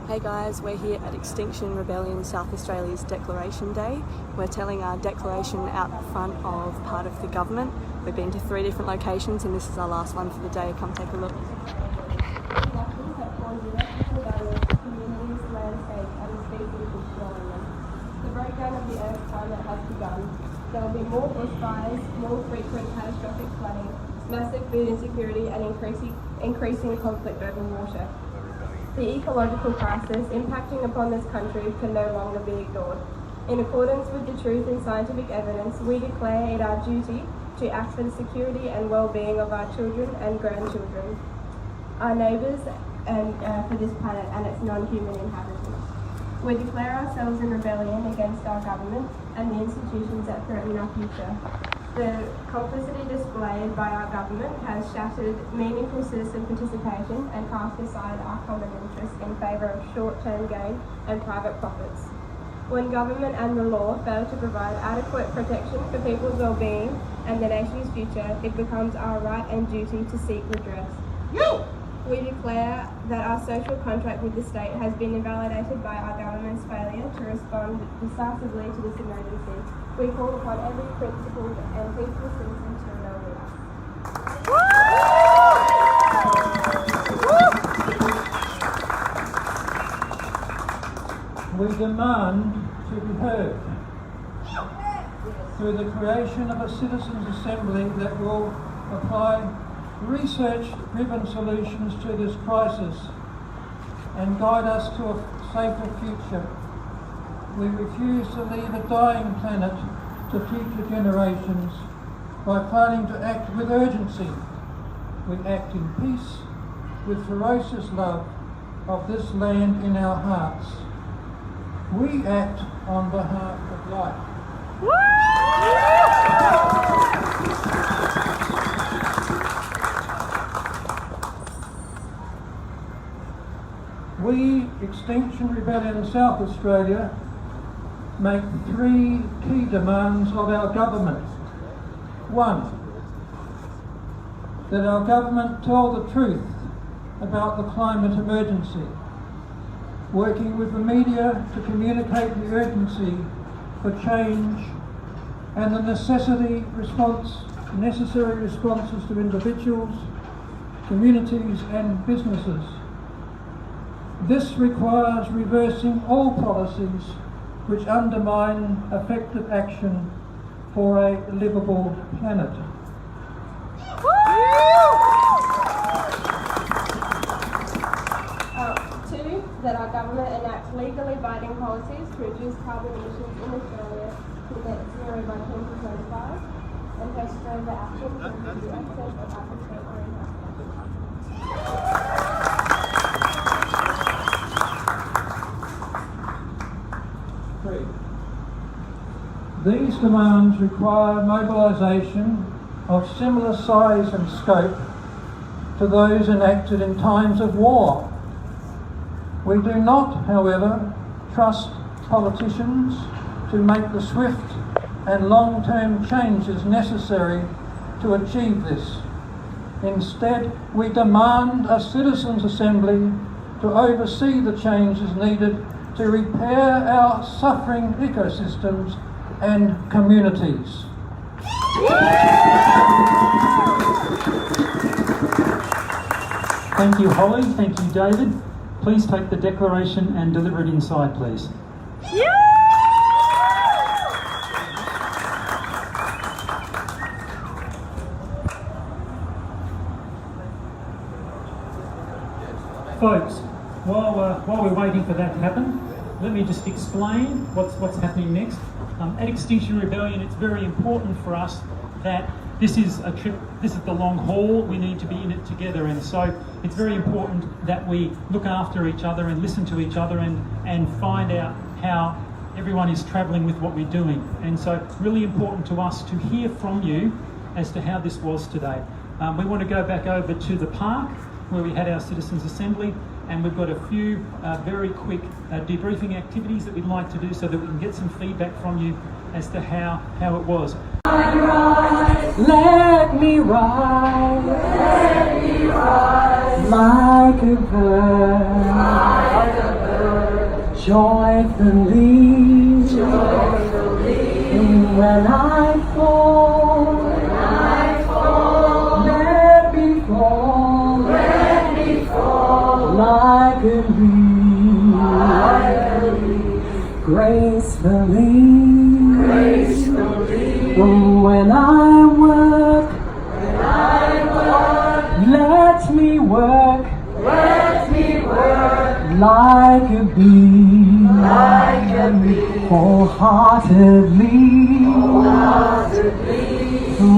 Hey guys, we're here at Extinction Rebellion South Australia's Declaration Day. We're telling our declaration out the front of part of the government. We've been to 3 different locations and this is our last one for the day. Come take a look. The breakdown of the Earth's climate has begun. There will be more bushfires, more frequent catastrophic flooding, massive food insecurity and increasing conflict over water. The ecological crisis impacting upon this country can no longer be ignored. In accordance with the truth and scientific evidence, we declare it our duty to act for the security and well-being of our children and grandchildren, our neighbours, and for this planet and its non-human inhabitants. We declare ourselves in rebellion against our government and the institutions that threaten our future. The complicity displayed by our government has shattered meaningful citizen participation and cast aside our common interests in favour of short-term gain and private profits. When government and the law fail to provide adequate protection for people's well-being and the nation's future, it becomes our right and duty to seek redress. We declare that our social contract with the state has been invalidated by our government's failure to respond decisively to this emergency. We call upon every principled and peaceful citizen to rebel with us. We demand to be heard through the creation of a citizens' assembly that will apply research-driven solutions to this crisis and guide us to a safer future. We refuse to leave a dying planet to future generations by failing to act with urgency. We act in peace, with ferocious love of this land in our hearts. We act on behalf of life. We, Extinction Rebellion South Australia, make 3 key demands of our government. 1, that our government tell the truth about the climate emergency, working with the media to communicate the urgency for change and the necessary responses to individuals, communities and businesses. This requires reversing all policies which undermine effective action for a livable planet. 2, that our government enacts legally binding policies to reduce carbon emissions in Australia to net zero by 2025 and take further action to reduce the excess of atmospheric greenhouse gases. These demands require mobilisation of similar size and scope to those enacted in times of war. We do not, however, trust politicians to make the swift and long-term changes necessary to achieve this. Instead, we demand a citizens' assembly to oversee the changes needed to repair our suffering ecosystems and communities. Thank you, Holly. Thank you, David. Please take the declaration and deliver it inside, please. Folks, while we're waiting for that to happen, let me just explain what's happening next. At Extinction Rebellion, it's very important for us that this is a trip, this is the long haul, we need to be in it together, and so it's very important that we look after each other and listen to each other and find out how everyone is travelling with what we're doing. And so really important to us to hear from you as to how this was today. We want to go back over to the park where we had our citizens' assembly, and we've got a few very quick debriefing activities that we'd like to do so that we can get some feedback from you as to how it was. Let me rise. Let me rise. like a bird, joyfully, when I fall, let me fall, like a leaf, gracefully, when I work, let me work, like a bee, wholeheartedly,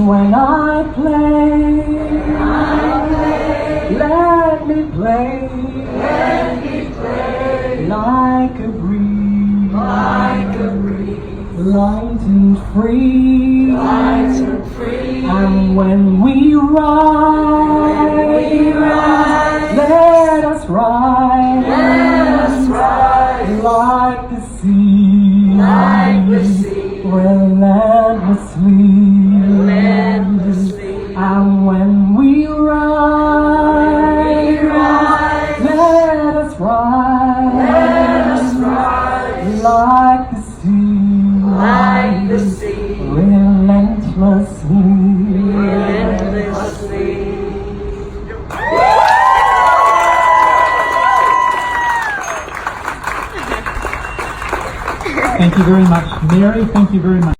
when I play, let me play, like a breeze, light and free, and when we rise, let us rise, like the sea, relentlessly, and when we rise, let us rise, like the sea, relentlessly. Thank you very much, Mary. Thank you very much.